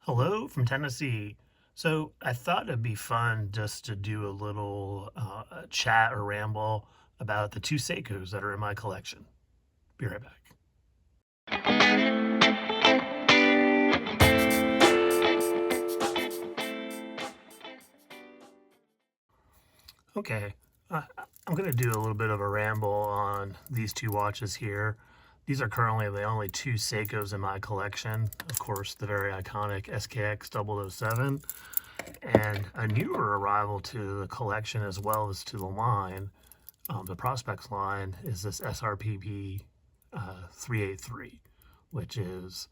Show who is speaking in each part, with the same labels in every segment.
Speaker 1: Hello from Tennessee. So I thought it'd be fun just to do a little chat or ramble about the two Seikos that are in my collection. Be right back. Okay, I'm going to do a little bit of a ramble on these two watches here. These are currently the only two Seikos in my collection. Of course, the very iconic SKX007 and a newer arrival to the collection as well as to the line. The Prospects line is this SRPB 383, which is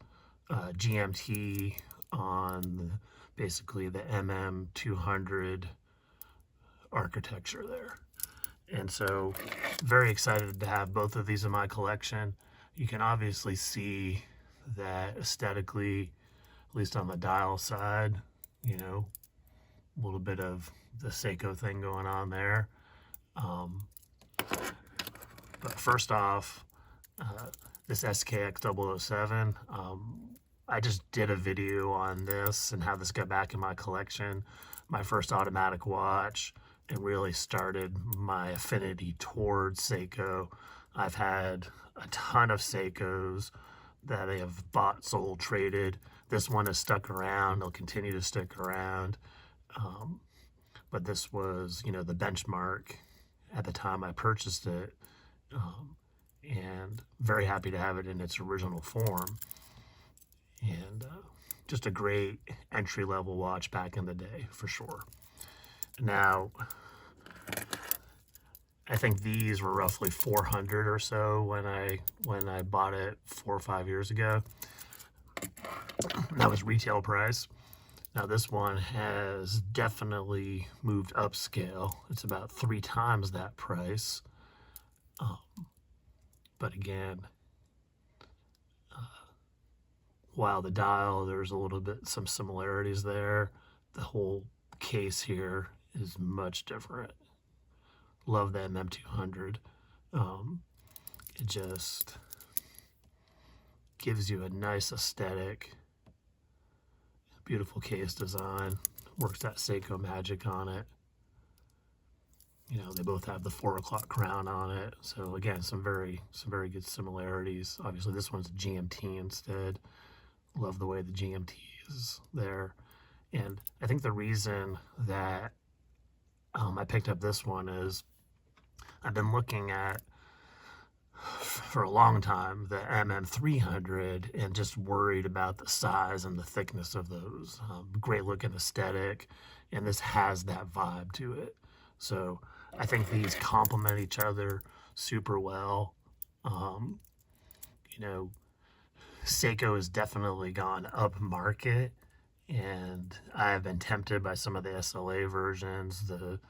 Speaker 1: GMT on basically the MM200 architecture there. And so, very excited to have both of these in my collection. You can obviously see that aesthetically, at least on the dial side, a little bit of the Seiko thing going on there. But first off, this SKX007, I just did a video on this and how this got back in my collection. My first automatic watch, and really started my affinity towards Seiko. I've had a ton of Seikos that I have bought, sold, traded. This one has stuck around. It'll continue to stick around. But this was, the benchmark at the time I purchased it. And very happy to have it in its original form. And just a great entry-level watch back in the day, for sure. Now, I think these were roughly 400 or so when I bought it 4 or 5 years ago. That was retail price. Now this one has definitely moved upscale. It's about 3 times that price. But again, while the dial, there's a little bit, some similarities there, the whole case here is much different. Love the MM200. It just gives you a nice aesthetic, beautiful case design, works that Seiko magic on it. They both have the 4 o'clock crown on it. So again, some very good similarities. Obviously this one's a GMT instead. Love the way the GMT is there. And I think the reason that I picked up this one is I've been looking at, for a long time, the MM300 and just worried about the size and the thickness of those. Great looking aesthetic, and this has that vibe to it. So I think these complement each other super well. Seiko has definitely gone up market, and I have been tempted by some of the SLA versions, the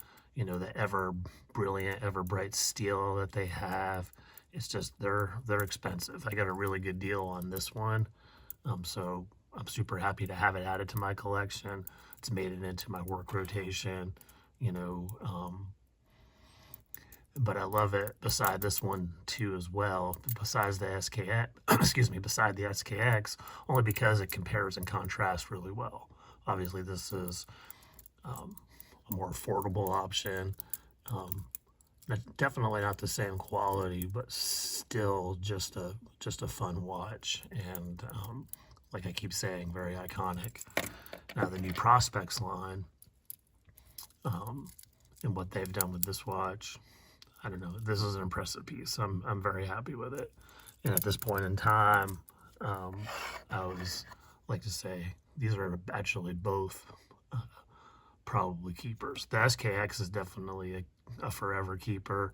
Speaker 1: ever brilliant, ever bright steel that they have. It's just they're expensive. I got a really good deal on this one, so I'm super happy to have it added to my collection. It's made it into my work rotation, but I love it beside this one too as well, besides the SKX, beside the SKX, only because it compares and contrasts really well. Obviously this is a more affordable option. Definitely not the same quality, but still just a fun watch, and like I keep saying, very iconic. Now the new Prospects line, and what they've done with this watch, I don't know. This is an impressive piece. I'm very happy with it. And at this point in time, I was like to say these are actually both probably keepers. The SKX is definitely a forever keeper.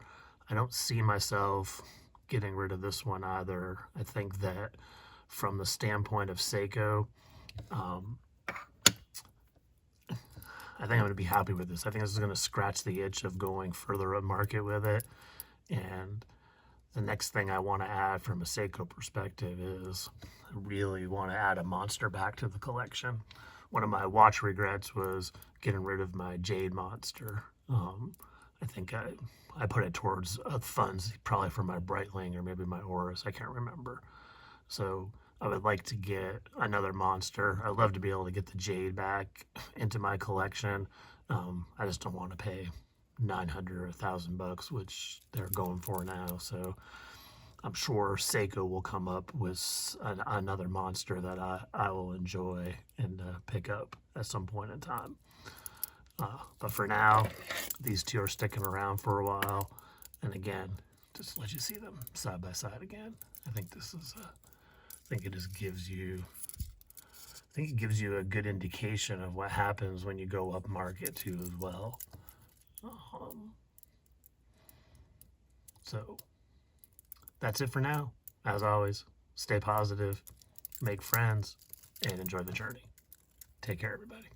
Speaker 1: I don't see myself getting rid of this one either. I think that from the standpoint of Seiko, I think I'm going to be happy with this. I think this is going to scratch the itch of going further up market with it. And the next thing I want to add from a Seiko perspective is I really want to add a monster back to the collection. One of my watch regrets was getting rid of my Jade Monster. I think I put it towards funds, probably for my Breitling or maybe my Oris. I can't remember. So I would like to get another monster. I'd love to be able to get the Jade back into my collection. I just don't want to pay 900 or 1,000 bucks, which they're going for now. So I'm sure Seiko will come up with another monster that I will enjoy and pick up at some point in time. But for now, these two are sticking around for a while. And again, just let you see them side by side again. I think this is I think it just gives you a good indication of what happens when you go up market too as well. So that's it for now. As always, stay positive, make friends, and enjoy the journey. Take care, everybody.